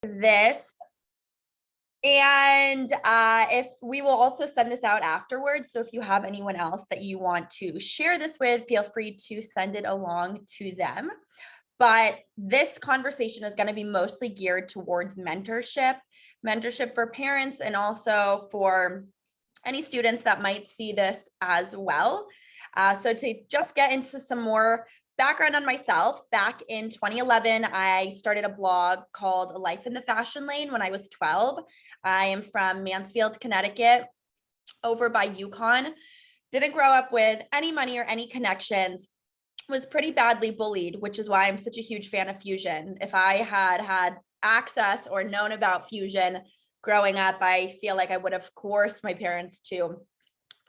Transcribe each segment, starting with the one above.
this. And if we will also send this out afterwards. So if you have anyone else that you want to share this with, feel free to send it along to them. But this conversation is going to be mostly geared towards mentorship for parents, and also for any students that might see this as well. So to just get into some more background on myself, back in 2011, I started a blog called A Life in the Fashion Lane when I was 12. I am from Mansfield, Connecticut, over by Yukon. Didn't grow up with any money or any connections. Was pretty badly bullied, which is why I'm such a huge fan of Fusion. If I had access or known about Fusion growing up, I feel like I would have coerced my parents to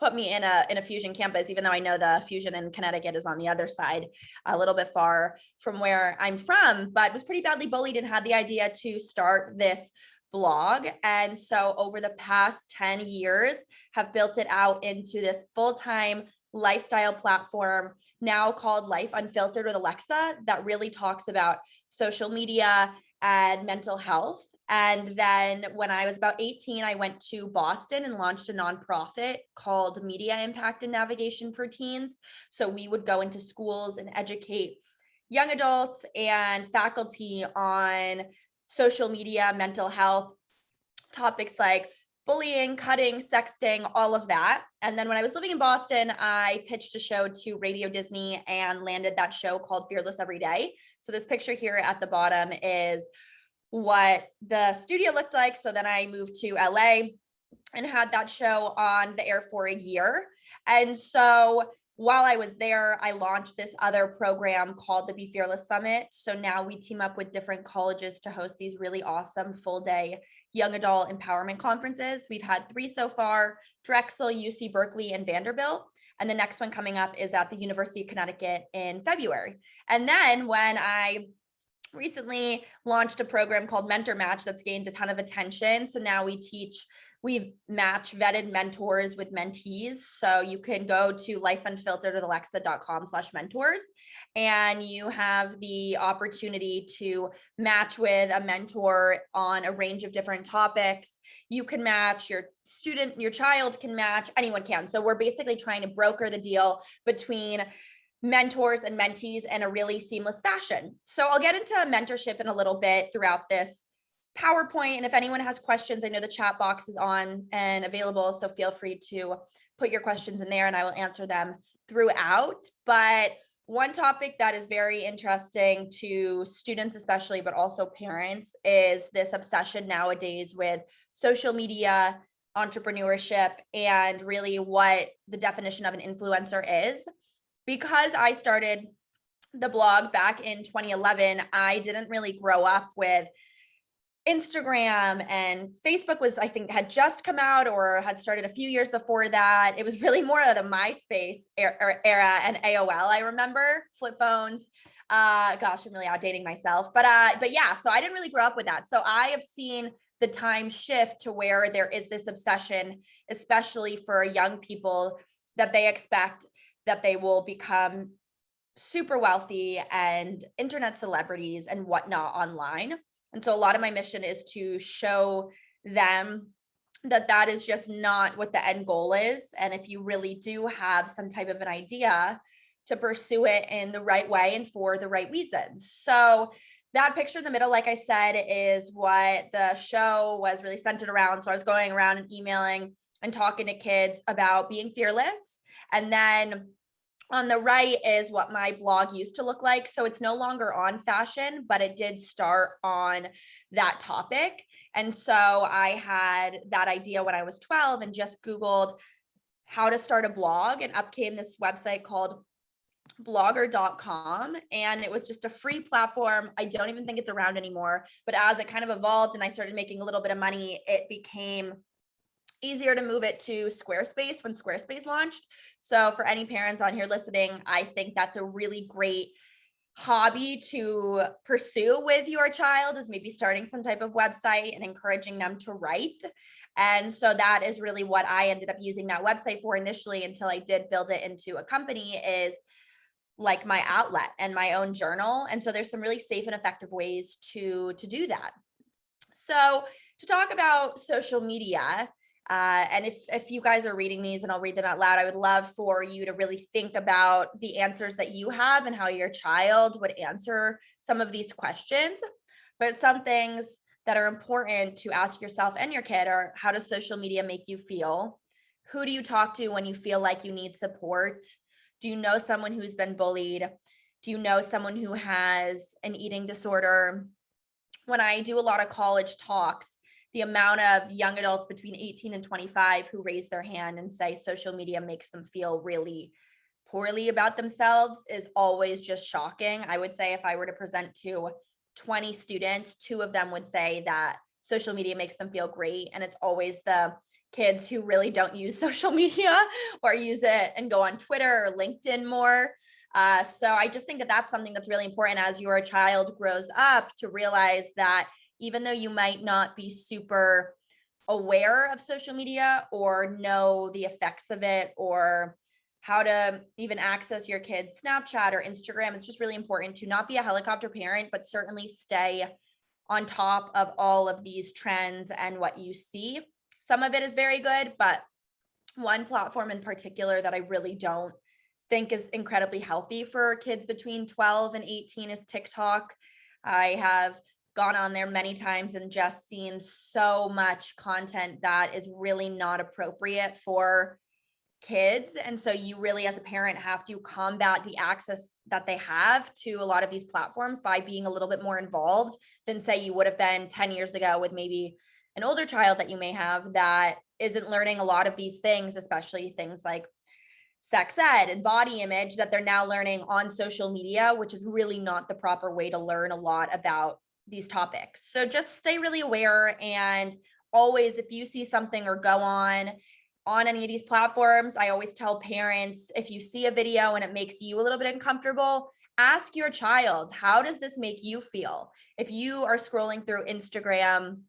put me in a Fusion campus, even though I know the Fusion in Connecticut is on the other side, a little bit far from where I'm from, but was pretty badly bullied and had the idea to start this blog. And so over the past 10 years, have built it out into this full-time lifestyle platform now called Life Unfiltered with Alexa, that really talks about social media and mental health. And then when I was about 18, I went to Boston and launched a nonprofit called Media Impact and Navigation for Teens. So we would go into schools and educate young adults and faculty on social media, mental health, topics like bullying, cutting, sexting, all of that. And then when I was living in Boston, I pitched a show to Radio Disney and landed that show called Fearless Every Day. So this picture here at the bottom is what the studio looked like. So then I moved to LA and had that show on the air for a year. And so while I was there, I launched this other program called the Be Fearless Summit. So now we team up with different colleges to host these really awesome full day young adult empowerment conferences. We've had 3 so far: Drexel, UC Berkeley, and Vanderbilt. And the next one coming up is at the University of Connecticut in February. And then when I recently launched a program called Mentor Match that's gained a ton of attention. So now we match vetted mentors with mentees. So you can go to lifeunfilteredwithalexa.com/mentors, and you have the opportunity to match with a mentor on a range of different topics. You can match your student, your child can match, anyone can. So we're basically trying to broker the deal between mentors and mentees in a really seamless fashion. So I'll get into mentorship in a little bit throughout this PowerPoint. And if anyone has questions, I know the chat box is on and available. So feel free to put your questions in there and I will answer them throughout. But one topic that is very interesting to students, especially, but also parents, is this obsession nowadays with social media, entrepreneurship, and really what the definition of an influencer is. Because I started the blog back in 2011, I didn't really grow up with Instagram, and Facebook was, I think, had just come out or had started a few years before that. It was really more of the MySpace era and AOL. I remember flip phones. Gosh, I'm really outdating myself, but yeah, so I didn't really grow up with that. So I have seen the time shift to where there is this obsession, especially for young people, that they expect that they will become super wealthy and internet celebrities and whatnot online. And so a lot of my mission is to show them that that is just not what the end goal is. And if you really do have some type of an idea, to pursue it in the right way and for the right reasons. So that picture in the middle, like I said, is what the show was really centered around. So I was going around and emailing and talking to kids about being fearless. And then on the right is what my blog used to look like. So it's no longer on fashion, but it did start on that topic. And so I had that idea when I was 12 and just Googled how to start a blog, and up came this website called blogger.com. And it was just a free platform. I don't even think it's around anymore, but as it kind of evolved and I started making a little bit of money, it became easier to move it to Squarespace when Squarespace launched. So for any parents on here listening, I think that's a really great hobby to pursue with your child, is maybe starting some type of website and encouraging them to write. And so that is really what I ended up using that website for initially, until I did build it into a company, is like my outlet and my own journal. And so there's some really safe and effective ways to do that. So to talk about social media, and if you guys are reading these and I'll read them out loud, I would love for you to really think about the answers that you have and how your child would answer some of these questions. But some things that are important to ask yourself and your kid are, how does social media make you feel? Who do you talk to when you feel like you need support? Do you know someone who's been bullied? Do you know someone who has an eating disorder? When I do a lot of college talks, the amount of young adults between 18 and 25 who raise their hand and say social media makes them feel really poorly about themselves is always just shocking. I would say if I were to present to 20 students, 2 of them would say that social media makes them feel great. And it's always the kids who really don't use social media or use it and go on Twitter or LinkedIn more. So I just think that that's something that's really important as your child grows up, to realize that even though you might not be super aware of social media or know the effects of it or how to even access your kids' Snapchat or Instagram, it's just really important to not be a helicopter parent, but certainly stay on top of all of these trends and what you see. Some of it is very good, but one platform in particular that I really don't think is incredibly healthy for kids between 12 and 18 is TikTok. I have gone on there many times and just seen so much content that is really not appropriate for kids. And so you really, as a parent, have to combat the access that they have to a lot of these platforms by being a little bit more involved than, say, you would have been 10 years ago with maybe an older child that you may have that isn't learning a lot of these things, especially things like sex ed and body image, that they're now learning on social media, which is really not the proper way to learn a lot about these topics. So just stay really aware, and always, if you see something or go on any of these platforms, I always tell parents, if you see a video and it makes you a little bit uncomfortable, ask your child, how does this make you feel? If you are scrolling through Instagram,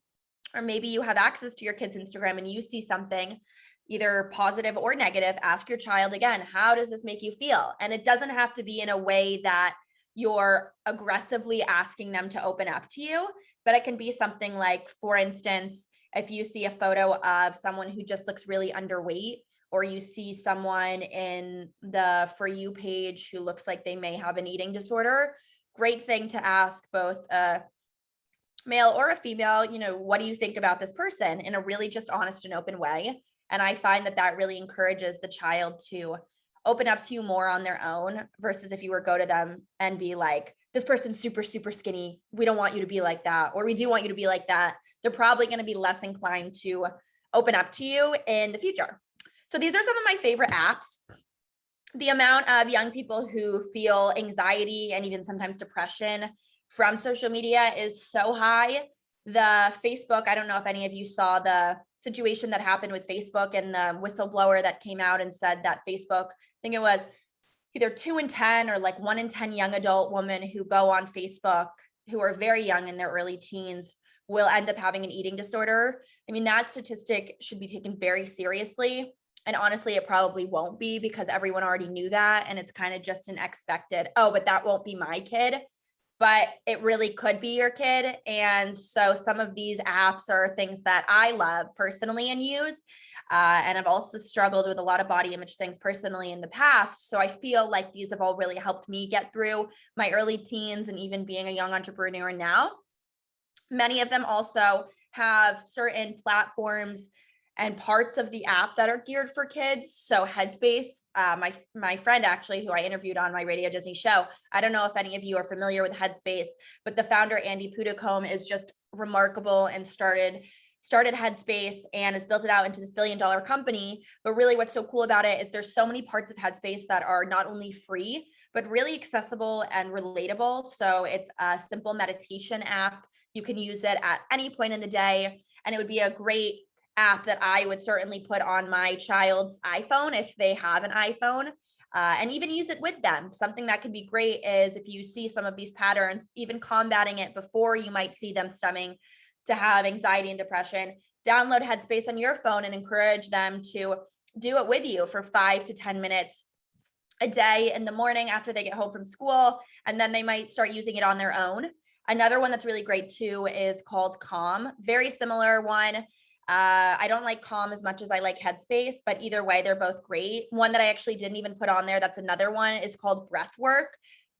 or maybe you have access to your kid's Instagram and you see something either positive or negative, ask your child again, how does this make you feel? And it doesn't have to be in a way that you're aggressively asking them to open up to you, but it can be something like, for instance, if you see a photo of someone who just looks really underweight, or you see someone in the For You page who looks like they may have an eating disorder, great thing to ask both a male or a female, what do you think about this person, in a really just honest and open way. And I find that that really encourages the child to open up to you more on their own, versus if you were go to them and be like, this person's super, super skinny, we don't want you to be like that, or we do want you to be like that. They're probably going to be less inclined to open up to you in the future. So these are some of my favorite apps. The amount of young people who feel anxiety and even sometimes depression from social media is so high. The Facebook, I don't know if any of you saw the situation that happened with Facebook and the whistleblower that came out and said that Facebook, I think it was either 2 in 10 or like 1 in 10 young adult women who go on Facebook, who are very young in their early teens, will end up having an eating disorder. I mean, that statistic should be taken very seriously. And honestly, it probably won't be, because everyone already knew that. And it's kind of just an expected, oh, but that won't be my kid. But it really could be your kid. And so some of these apps are things that I love personally and use. And I've also struggled with a lot of body image things personally in the past. So I feel like these have all really helped me get through my early teens and even being a young entrepreneur now. Many of them also have certain platforms and parts of the app that are geared for kids. So Headspace, my friend actually, who I interviewed on my Radio Disney show, I don't know if any of you are familiar with Headspace, but the founder, Andy Puddicombe, is just remarkable and started Headspace and has built it out into this billion-dollar company. But really what's so cool about it is there's so many parts of Headspace that are not only free, but really accessible and relatable. So it's a simple meditation app. You can use it at any point in the day, and it would be a great app that I would certainly put on my child's iPhone if they have an iPhone, and even use it with them. Something that could be great is if you see some of these patterns, even combating it before you might see them stemming to have anxiety and depression, download Headspace on your phone and encourage them to do it with you for 5 to 10 minutes a day in the morning after they get home from school. And then they might start using it on their own. Another one that's really great too is called Calm. Very similar one. I don't like Calm as much as I like Headspace, but either way, they're both great. One that I actually didn't even put on there, that's another one, is called Breathwork.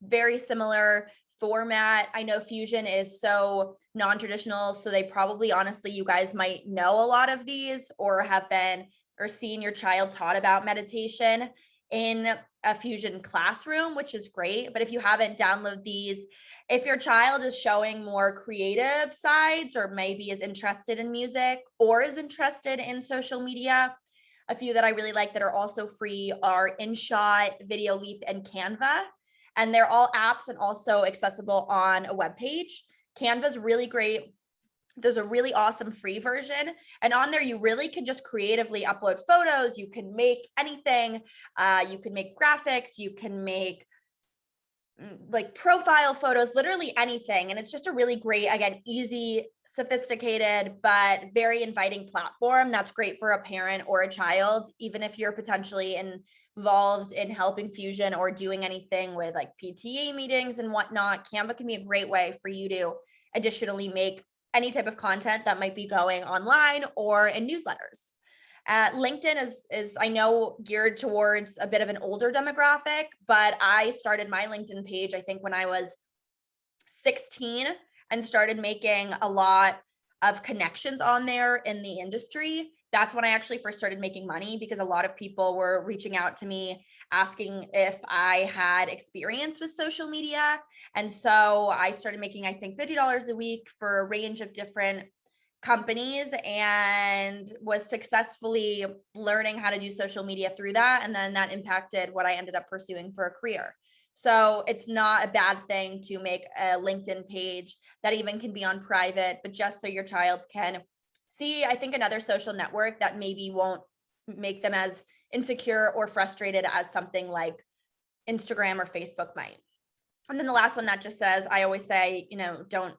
Very similar format. I know Fusion is so non-traditional, so they probably, honestly, you guys might know a lot of these or have been or seen your child taught about meditation in a Fusion classroom, which is great. But if you haven't, download these. If your child is showing more creative sides or maybe is interested in music or is interested in social media, a few that I really like that are also free are InShot, Video Leap, and Canva. And they're all apps and also accessible on a web page. Canva's really great. There's a really awesome free version. And on there, you really can just creatively upload photos. You can make anything. You can make graphics. You can make like profile photos, literally anything. And it's just a really great, again, easy, sophisticated, but very inviting platform that's great for a parent or a child, even if you're potentially involved in helping Fusion or doing anything with like PTA meetings and whatnot. Canva can be a great way for you to additionally make any type of content that might be going online or in newsletters. LinkedIn is I know geared towards a bit of an older demographic, but I started my LinkedIn page, I think when I was 16, and started making a lot of connections on there in the industry. That's when I actually first started making money, because a lot of people were reaching out to me asking if I had experience with social media. And so I started making, I think, $50 a week for a range of different companies and was successfully learning how to do social media through that. And then that impacted what I ended up pursuing for a career. So it's not a bad thing to make a LinkedIn page that even can be on private, but just so your child can see. I think another social network that maybe won't make them as insecure or frustrated as something like Instagram or Facebook might. And then the last one that just says, I always say, don't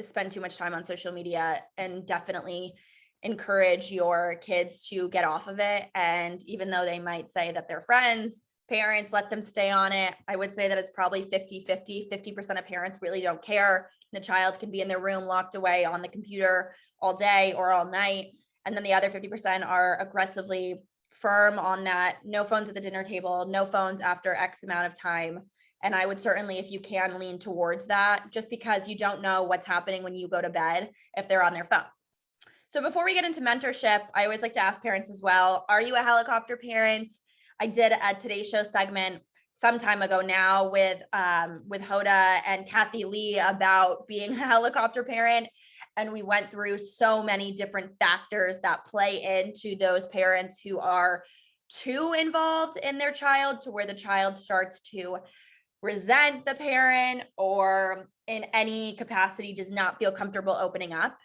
spend too much time on social media, and definitely encourage your kids to get off of it. And even though they might say that their friends, parents let them stay on it, I would say that it's probably 50-50. 50% of parents really don't care. The child can be in their room locked away on the computer all day or all night. And then the other 50% are aggressively firm on that. No phones at the dinner table, no phones after X amount of time. And I would certainly, if you can, lean towards that, just because you don't know what's happening when you go to bed if they're on their phone. So before we get into mentorship, I always like to ask parents as well, are you a helicopter parent? I did a Today Show segment some time ago now with Hoda and Kathy Lee about being a helicopter parent. And we went through so many different factors that play into those parents who are too involved in their child to where the child starts to resent the parent or in any capacity does not feel comfortable opening up.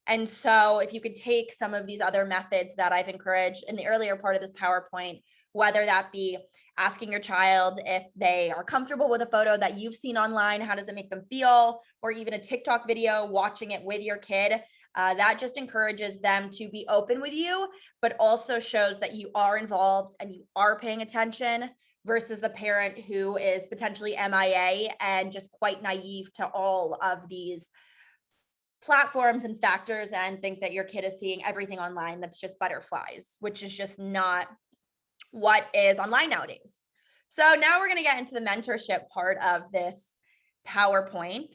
And so if you could take some of these other methods that I've encouraged in the earlier part of this PowerPoint, whether that be asking your child if they are comfortable with a photo that you've seen online, how does it make them feel, or even a TikTok video, watching it with your kid, that just encourages them to be open with you, but also shows that you are involved and you are paying attention, versus the parent who is potentially MIA and just quite naive to all of these platforms and factors and think that your kid is seeing everything online that's just butterflies, which is just not what is online nowadays. So now we're going to get into the mentorship part of this PowerPoint.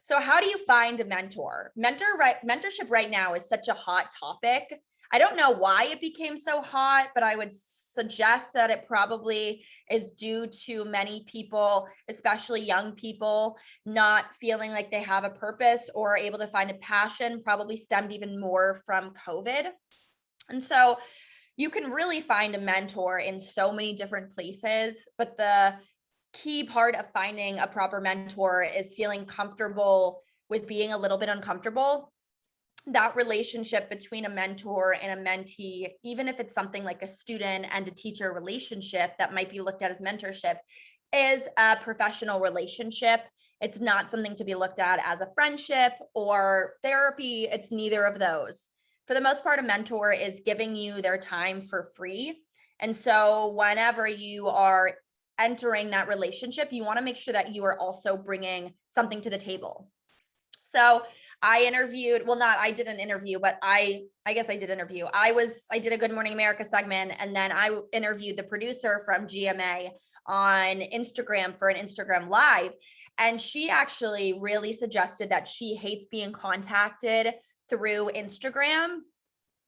So how do you find a mentor? Mentorship right now is such a hot topic. I don't know why it became so hot, but I would suggest that it probably is due to many people, especially young people, not feeling like they have a purpose or able to find a passion, probably stemmed even more from COVID. And so you can really find a mentor in so many different places, but the key part of finding a proper mentor is feeling comfortable with being a little bit uncomfortable. That relationship between a mentor and a mentee, even if it's something like a student and a teacher relationship that might be looked at as mentorship, is a professional relationship. It's not something to be looked at as a friendship or therapy. It's neither of those. For the most part, a mentor is giving you their time for free. And so whenever you are entering that relationship, you want to make sure that you are also bringing something to the table. So I interviewed, well, not, I did an interview, but I guess I did interview. I did a Good Morning America segment, and then I interviewed the producer from GMA on Instagram for an Instagram Live. And she actually really suggested that she hates being contacted through Instagram.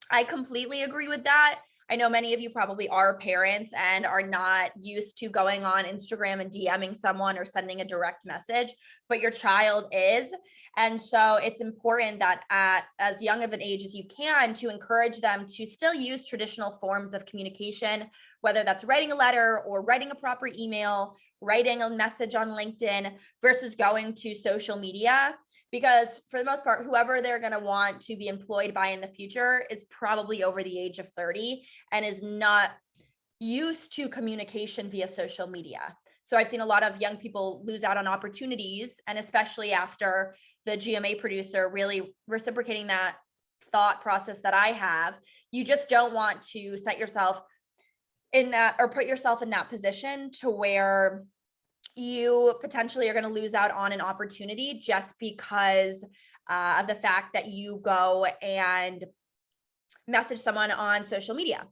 I completely agree with that. I know many of you probably are parents and are not used to going on Instagram and DMing someone or sending a direct message, but your child is. And so it's important that at as young of an age as you can to encourage them to still use traditional forms of communication, whether that's writing a letter or writing a proper email, writing a message on LinkedIn versus going to social media. Because for the most part, whoever they're going to want to be employed by in the future is probably over the age of 30 and is not used to communication via social media. So I've seen a lot of young people lose out on opportunities, and especially after the GMA producer really reciprocating that thought process that I have, you just don't want to set yourself in that or put yourself in that position to where you potentially are going to lose out on an opportunity just because of the fact that you go and message someone on social media.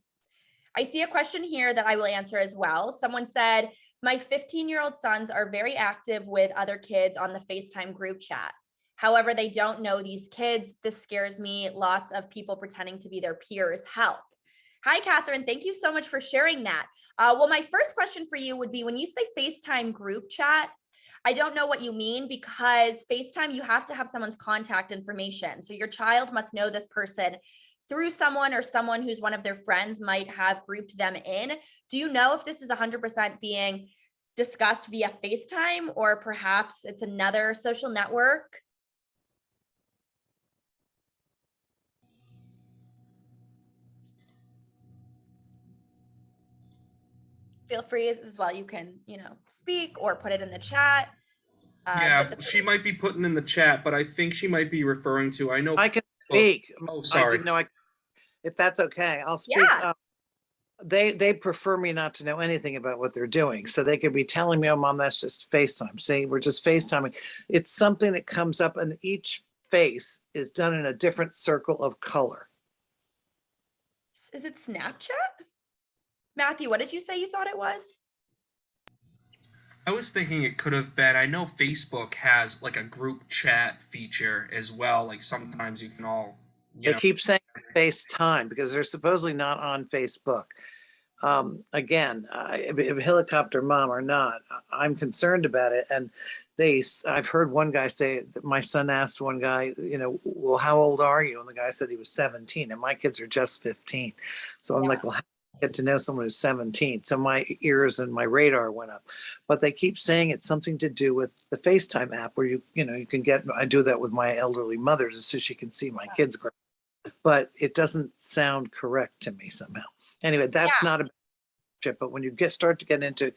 I see a question here that I will answer as well. Someone said, my 15-year-old sons are very active with other kids on the FaceTime group chat. However, they don't know these kids. This scares me. Lots of people pretending to be their peers. Help. Hi, Catherine. Thank you so much for sharing that. Well, my first question for you would be, when you say FaceTime group chat, I don't know what you mean, because FaceTime, you have to have someone's contact information. So your child must know this person through someone, or someone who's one of their friends might have grouped them in. Do you know if this is 100% being discussed via FaceTime, or perhaps it's another social network? Feel free as well. You can, speak or put it in the chat. Yeah, she might be putting in the chat, but I think she might be referring to, I know. I can speak. Oh, I sorry. didn't know if that's okay, I'll speak. Yeah. They prefer me not to know anything about what they're doing. So they could be telling me, oh, mom, that's just FaceTime. See, we're just FaceTiming. It's something that comes up, and each face is done in a different circle of color. Is it Snapchat? Matthew, what did you say you thought it was? I was thinking it could have been, I know Facebook has like a group chat feature as well. Like sometimes you can all, They keep saying FaceTime because they're supposedly not on Facebook. Again, if helicopter mom or not, I'm concerned about it. And I've heard one guy say that my son asked one guy, well, how old are you? And the guy said he was 17, and my kids are just 15. So I'm like, well, how do I get to know someone who's 17? So my ears and my radar went up. But they keep saying it's something to do with the FaceTime app where you can get, I do that with my elderly mother just so she can see my kids grow. But it doesn't sound correct to me somehow. Anyway, that's not a ship, but when you start to get into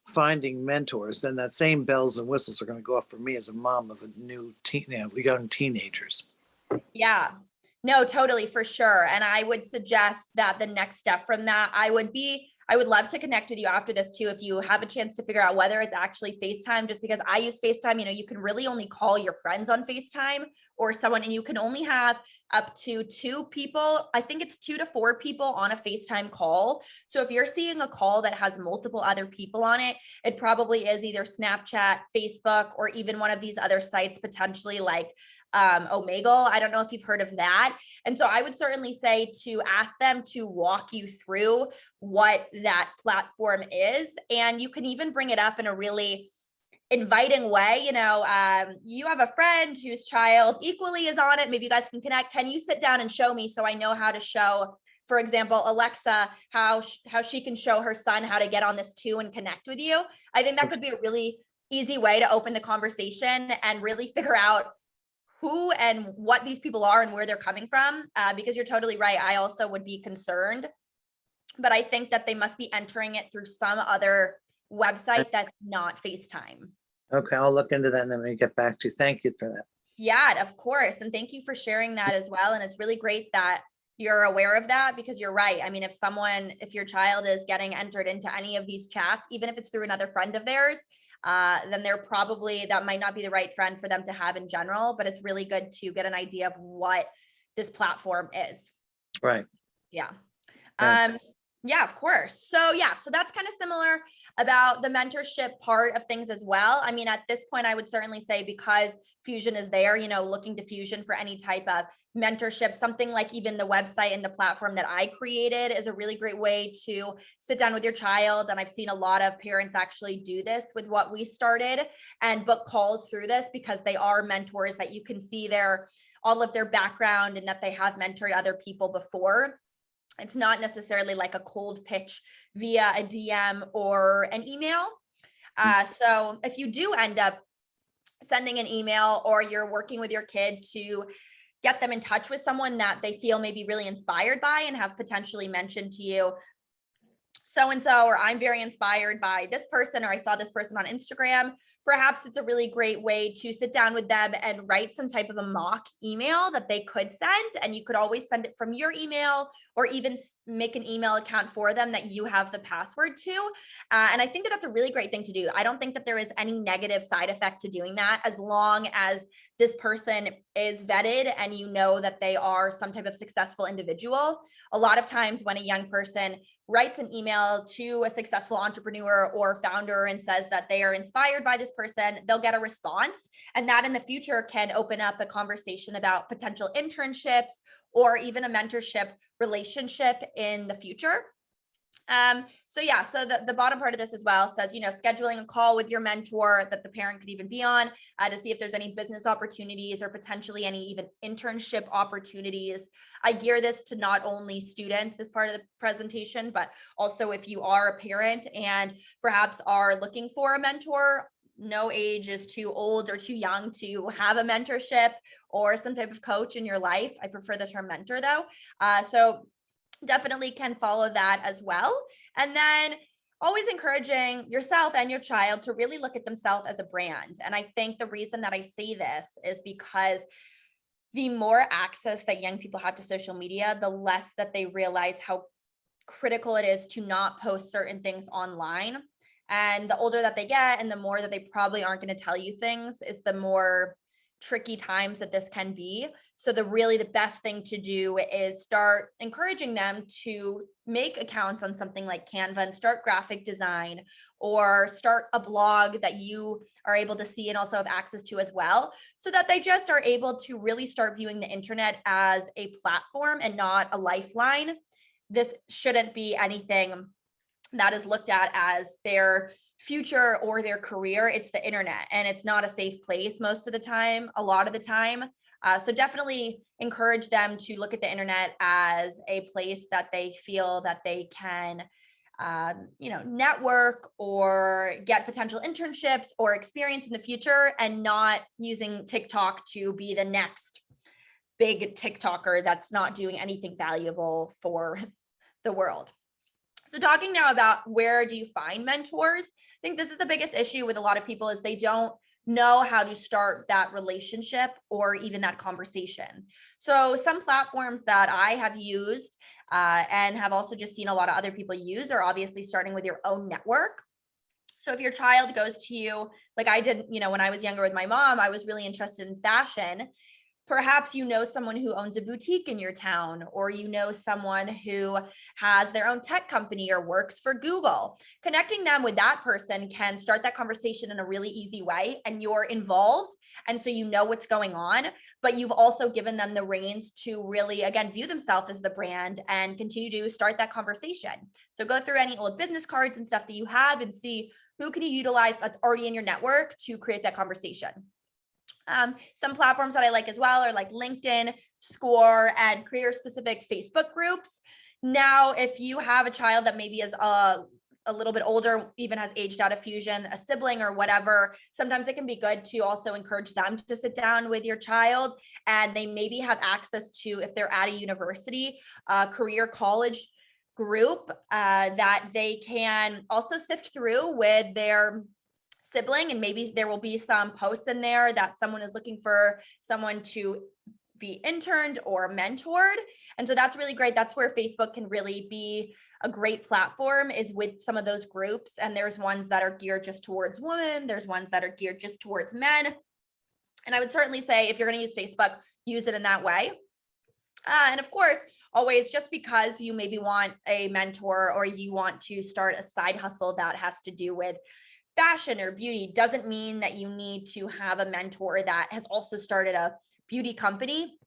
finding mentors, then that same bells and whistles are going to go off for me as a mom of a new young teenagers. Yeah, no, totally, for sure. And I would suggest that the next step from that, I would love to connect with you after this too, if you have a chance to figure out whether it's actually FaceTime, just because I use FaceTime, you can really only call your friends on FaceTime or someone, and you can only have up to 2 people. I think it's 2 to 4 people on a FaceTime call. So if you're seeing a call that has multiple other people on it, it probably is either Snapchat, Facebook, or even one of these other sites, potentially like Omegle. I don't know if you've heard of that. And so I would certainly say to ask them to walk you through what that platform is. And you can even bring it up in a really inviting way. You have a friend whose child equally is on it. Maybe you guys can connect. Can you sit down and show me so I know how to show, for example, Alexa, how she can show her son how to get on this too and connect with you? I think that could be a really easy way to open the conversation and really figure out who and what these people are and where they're coming from, because you're totally right. I also would be concerned, but I think that they must be entering it through some other website that's not FaceTime. Okay, I'll look into that and then we get back to you. Thank you for that. Yeah, of course. And thank you for sharing that as well. And it's really great that you're aware of that, because you're right. I mean, if your child is getting entered into any of these chats, even if it's through another friend of theirs, then that might not be the right friend for them to have in general, but it's really good to get an idea of what this platform is. Right. Yeah. Thanks. Yeah, of course. So that's kind of similar about the mentorship part of things as well. I mean, at this point, I would certainly say, because Fusion is there, looking to Fusion for any type of mentorship, something like even the website and the platform that I created is a really great way to sit down with your child. And I've seen a lot of parents actually do this with what we started, and book calls through this, because they are mentors that you can see all of their background and that they have mentored other people before. It's not necessarily like a cold pitch via a DM or an email. So if you do end up sending an email, or you're working with your kid to get them in touch with someone that they feel may be really inspired by and have potentially mentioned to you, so-and-so, or I'm very inspired by this person, or I saw this person on Instagram, perhaps it's a really great way to sit down with them and write some type of a mock email that they could send. And you could always send it from your email, or even make an email account for them that you have the password to. And I think that that's a really great thing to do. I don't think that there is any negative side effect to doing that, as long as this person is vetted and you know that they are some type of successful individual. A lot of times when a young person writes an email to a successful entrepreneur or founder and says that they are inspired by this person, they'll get a response. And that in the future can open up a conversation about potential internships, or even a mentorship relationship in the future. So the bottom part of this as well says, scheduling a call with your mentor that the parent could even be on, to see if there's any business opportunities, or potentially any even internship opportunities. I gear this to not only students, this part of the presentation, but also if you are a parent and perhaps are looking for a mentor. No age is too old or too young to have a mentorship or some type of coach in your life. I prefer the term mentor though. So definitely can follow that as well. And then always encouraging yourself and your child to really look at themselves as a brand. And I think the reason that I say this is because the more access that young people have to social media, the less that they realize how critical it is to not post certain things online. And the older that they get, and the more that they probably aren't going to tell you things, is the more tricky times that this can be. So the best thing to do is start encouraging them to make accounts on something like Canva and start graphic design, or start a blog that you are able to see and also have access to as well, so that they just are able to really start viewing the internet as a platform and not a lifeline. This shouldn't be anything that is looked at as their future or their career. It's the internet, and it's not a safe place most of the time, a lot of the time. So definitely encourage them to look at the internet as a place that they feel that they can, network or get potential internships or experience in the future, and not using TikTok to be the next big TikToker that's not doing anything valuable for the world. So talking now about where do you find mentors? I think this is the biggest issue with a lot of people, is they don't know how to start that relationship or even that conversation. So some platforms that I have used and have also just seen a lot of other people use are obviously starting with your own network. So if your child goes to you, like I did, when I was younger with my mom, I was really interested in fashion. Perhaps you know someone who owns a boutique in your town, or someone who has their own tech company or works for Google. Connecting them with that person can start that conversation in a really easy way, and you're involved. And so you know what's going on, but you've also given them the reins to really, again, view themselves as the brand and continue to start that conversation. So go through any old business cards and stuff that you have and see who can you utilize that's already in your network to create that conversation. Some platforms that I like as well are like LinkedIn, Score, and career-specific Facebook groups. Now, if you have a child that maybe is a little bit older, even has aged out of Fusion, a sibling or whatever, sometimes it can be good to also encourage them to sit down with your child, and they maybe have access to, if they're at a university, career college group that they can also sift through with their sibling, and maybe there will be some posts in there that someone is looking for someone to be interned or mentored. And so that's really great. That's where Facebook can really be a great platform, is with some of those groups. And there's ones that are geared just towards women. There's ones that are geared just towards men. And I would certainly say, if you're going to use Facebook, use it in that way. And of course, always, just because you maybe want a mentor or you want to start a side hustle that has to do with fashion or beauty, doesn't mean that you need to have a mentor that has also started a beauty company.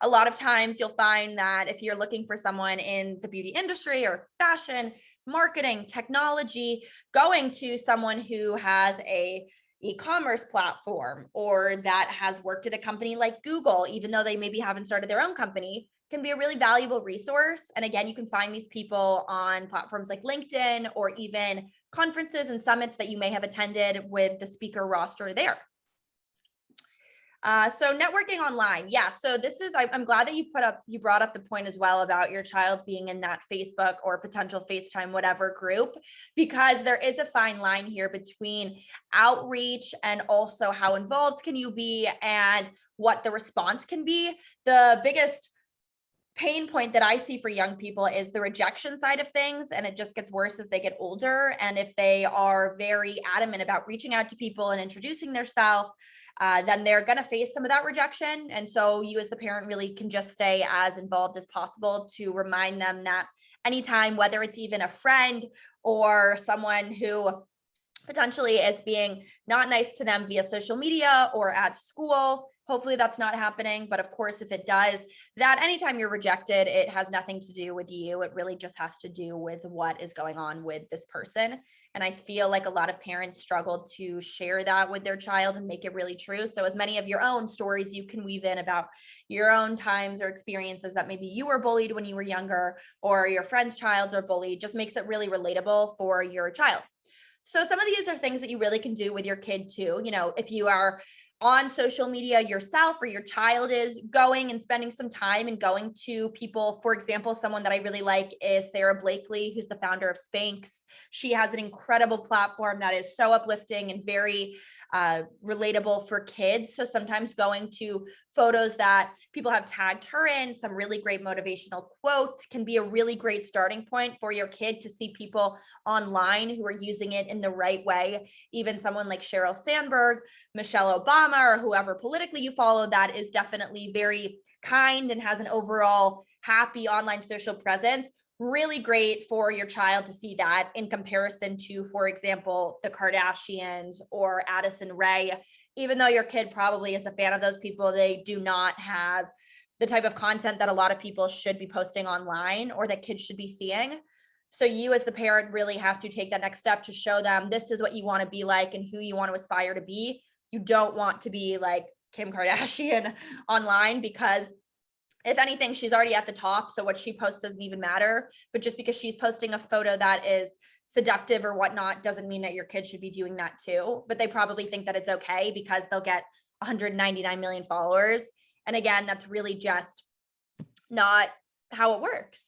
A lot of times you'll find that if you're looking for someone in the beauty industry or fashion, marketing, technology, going to someone who has a e-commerce platform or that has worked at a company like Google, even though they maybe haven't started their own company, can be a really valuable resource. And again, you can find these people on platforms like LinkedIn or even conferences and summits that you may have attended with the speaker roster there. So networking online. Yeah. So this is, I'm glad that you brought up the point as well about your child being in that Facebook or potential FaceTime, whatever group, because there is a fine line here between outreach and also how involved can you be and what the response can be. The biggest pain point that I see for young people is the rejection side of things. And it just gets worse as they get older. And if they are very adamant about reaching out to people and introducing themselves, then they're going to face some of that rejection. And so you as the parent really can just stay as involved as possible to remind them that anytime, whether it's even a friend or someone who potentially is being not nice to them via social media or at school, hopefully that's not happening. But of course, if it does, that anytime you're rejected, it has nothing to do with you. It really just has to do with what is going on with this person. And I feel like a lot of parents struggle to share that with their child and make it really true. So as many of your own stories you can weave in about your own times or experiences that maybe you were bullied when you were younger, or your friend's child are bullied, just makes it really relatable for your child. So some of these are things that you really can do with your kid too. You know, if you are on social media yourself, or your child is going and spending some time and going to people. For example, someone that I really like is Sarah Blakely, who's the founder of Spanx. She has an incredible platform that is so uplifting and very relatable for kids. So sometimes going to photos that people have tagged her in, some really great motivational quotes, can be a really great starting point for your kid to see people online who are using it in the right way. Even someone like Sheryl Sandberg, Michelle Obama, or whoever politically you follow, that is definitely very kind and has an overall happy online social presence. Really great for your child to see that in comparison to, for example, the Kardashians or Addison Rae. Even though your kid probably is a fan of those people, they do not have the type of content that a lot of people should be posting online or that kids should be seeing. So you as the parent really have to take that next step to show them this is what you want to be like and who you want to aspire to be. You don't want to be like Kim Kardashian online, because if anything, she's already at the top. So what she posts doesn't even matter. But just because she's posting a photo that is seductive or whatnot doesn't mean that your kid should be doing that too. But they probably think that it's okay because they'll get 199 million followers. And again, that's really just not how it works.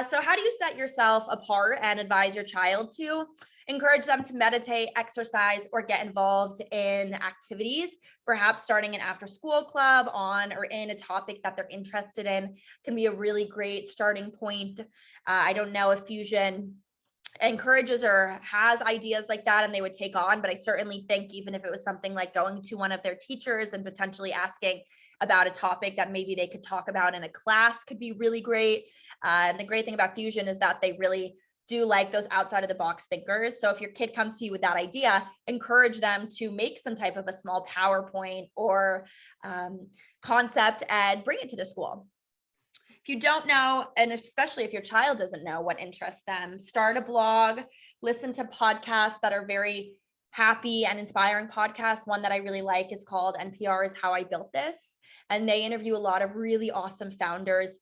So how do you set yourself apart and advise your child to encourage them to meditate, exercise, or get involved in activities? Perhaps starting an after school club on or in a topic that they're interested in can be a really great starting point. I don't know if Fusion encourages or has ideas like that and they would take on, but I certainly think even if it was something like going to one of their teachers and potentially asking about a topic that maybe they could talk about in a class could be really great. And the great thing about Fusion is that they really do like those outside of the box thinkers. So if your kid comes to you with that idea, encourage them to make some type of a small PowerPoint or concept and bring it to the school. If you don't know, and especially if your child doesn't know what interests them, start a blog, listen to podcasts that are very happy and inspiring podcasts. One that I really like is called NPR's How I Built This. And they interview a lot of really awesome founders,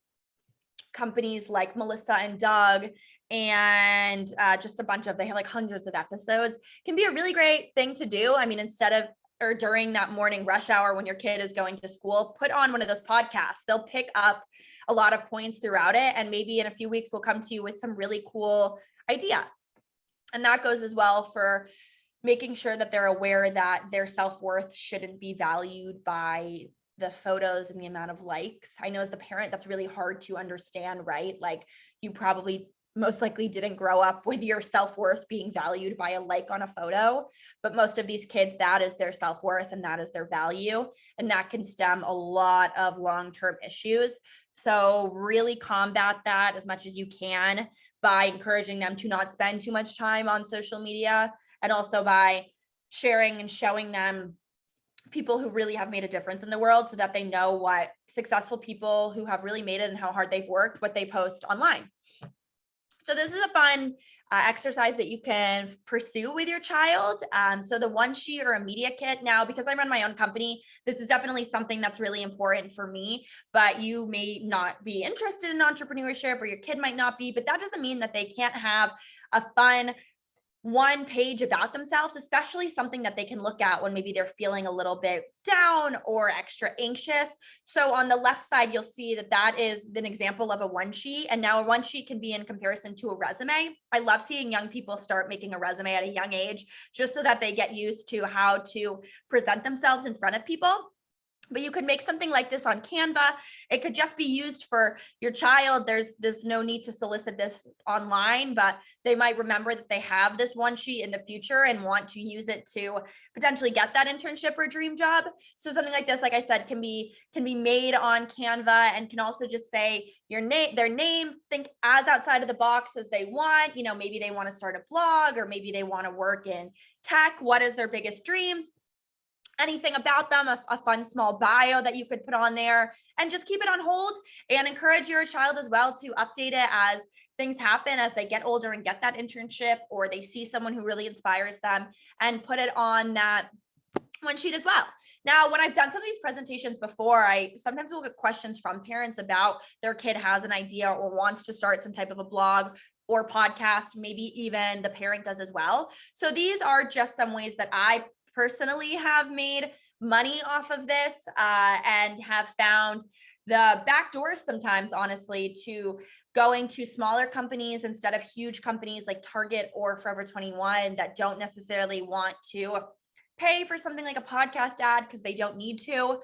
companies like Melissa and Doug, and just a bunch of, they have like hundreds of episodes. Can be a really great thing to do. I mean, instead of or during that morning rush hour when your kid is going to school, put on one of those podcasts. They'll pick up a lot of points throughout it. And maybe in a few weeks, we'll come to you with some really cool idea. And that goes as well for making sure that they're aware that their self-worth shouldn't be valued by the photos and the amount of likes. I know as the parent, that's really hard to understand, right? Like you probably most likely didn't grow up with your self-worth being valued by a like on a photo, but most of these kids, that is their self-worth and that is their value. And that can stem a lot of long-term issues. So really combat that as much as you can by encouraging them to not spend too much time on social media, and also by sharing and showing them people who really have made a difference in the world so that they know what successful people who have really made it and how hard they've worked, what they post online. So this is a fun exercise that you can pursue with your child. So the one sheet or a media kit now, because I run my own company, this is definitely something that's really important for me, but you may not be interested in entrepreneurship or your kid might not be, but that doesn't mean that they can't have a fun one page about themselves, especially something that they can look at when maybe they're feeling a little bit down or extra anxious. So on the left side, you'll see that that is an example of a one sheet. And now a one sheet can be in comparison to a resume. I love seeing young people start making a resume at a young age, just so that they get used to how to present themselves in front of people. But you could make something like this on Canva. It could just be used for your child. There's no need to solicit this online, but they might remember that they have this one sheet in the future and want to use it to potentially get that internship or dream job. So something like this, like I said, can be made on Canva and can also just say your name, their name, think as outside of the box as they want. You know, maybe they want to start a blog, or maybe they want to work in tech. What is their biggest dreams? Anything about them, a fun small bio that you could put on there, and just keep it on hold and encourage your child as well to update it as things happen, as they get older and get that internship, or they see someone who really inspires them, and put it on that one sheet as well. Now, when I've done some of these presentations before, I sometimes will get questions from parents about their kid has an idea or wants to start some type of a blog or podcast, maybe even the parent does as well. So these are just some ways that I personally have made money off of this and have found the back doors sometimes, honestly, to going to smaller companies instead of huge companies like Target or Forever 21 that don't necessarily want to pay for something like a podcast ad because they don't need to.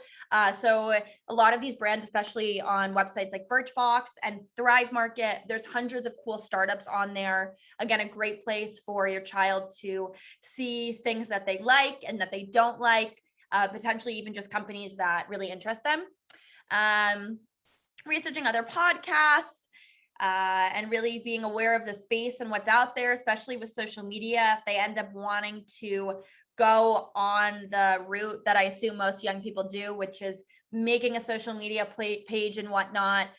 So a lot of these brands, especially on websites like Birchbox and Thrive Market, there's hundreds of cool startups on there. Again, a great place for your child to see things that they like and that they don't like, potentially even just companies that really interest them. Researching other podcasts, and really being aware of the space and what's out there, especially with social media. If they end up wanting to go on the route that I assume most young people do, which is making a social media page and whatnot,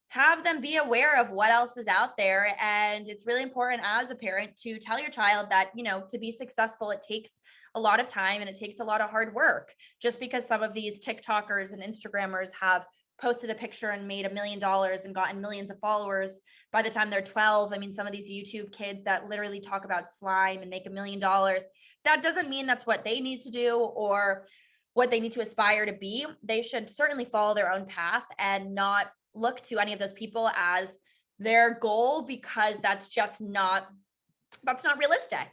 have them be aware of what else is out there. And it's really important as a parent to tell your child that, you know, to be successful, it takes a lot of time and it takes a lot of hard work. Just because some of these TikTokers and Instagrammers have posted a picture and made $1 million and gotten millions of followers by the time they're 12. I mean, some of these YouTube kids that literally talk about slime and make $1 million, that doesn't mean that's what they need to do or what they need to aspire to be. They should certainly follow their own path and not look to any of those people as their goal, because that's not realistic.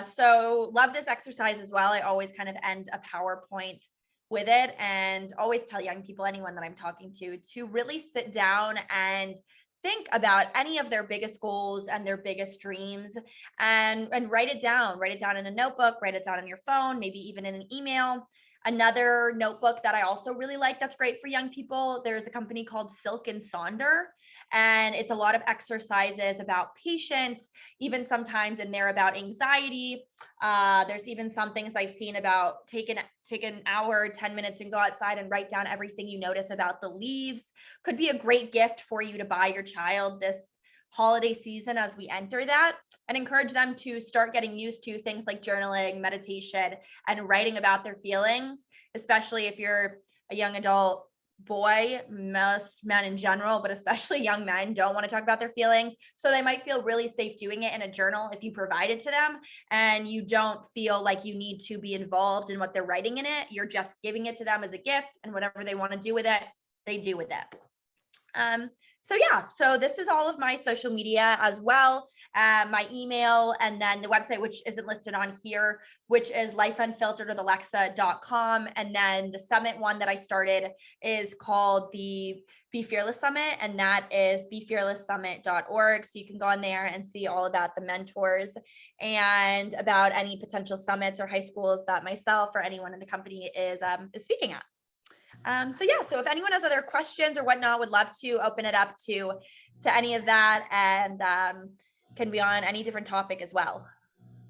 So love this exercise as well. I always kind of end a PowerPoint with it, and always tell young people, anyone that I'm talking to really sit down and think about any of their biggest goals and their biggest dreams, and write it down in a notebook, write it down on your phone, maybe even in an email. Another notebook that I also really like that's great for young people, there's a company called Silk and Sonder, and it's a lot of exercises about patience, even sometimes in there about anxiety. There's even some things I've seen about take an hour, 10 minutes and go outside and write down everything you notice about the leaves. Could be a great gift for you to buy your child this holiday season as we enter that, and encourage them to start getting used to things like journaling, meditation, and writing about their feelings, especially if you're a young adult boy. Most men in general, but especially young men, don't want to talk about their feelings. So they might feel really safe doing it in a journal if you provide it to them and you don't feel like you need to be involved in what they're writing in it. You're just giving it to them as a gift, and whatever they want to do with it, they do with it. So yeah, so this is all of my social media as well, my email, and then the website, which isn't listed on here, which is lifeunfiltered.alexa.com. And then the summit one that I started is called the Be Fearless Summit, and that is befearlesssummit.org. So you can go on there and see all about the mentors and about any potential summits or high schools that myself or anyone in the company is speaking at. So yeah, so if anyone has other questions or whatnot, would love to open it up to any of that, and can be on any different topic as well.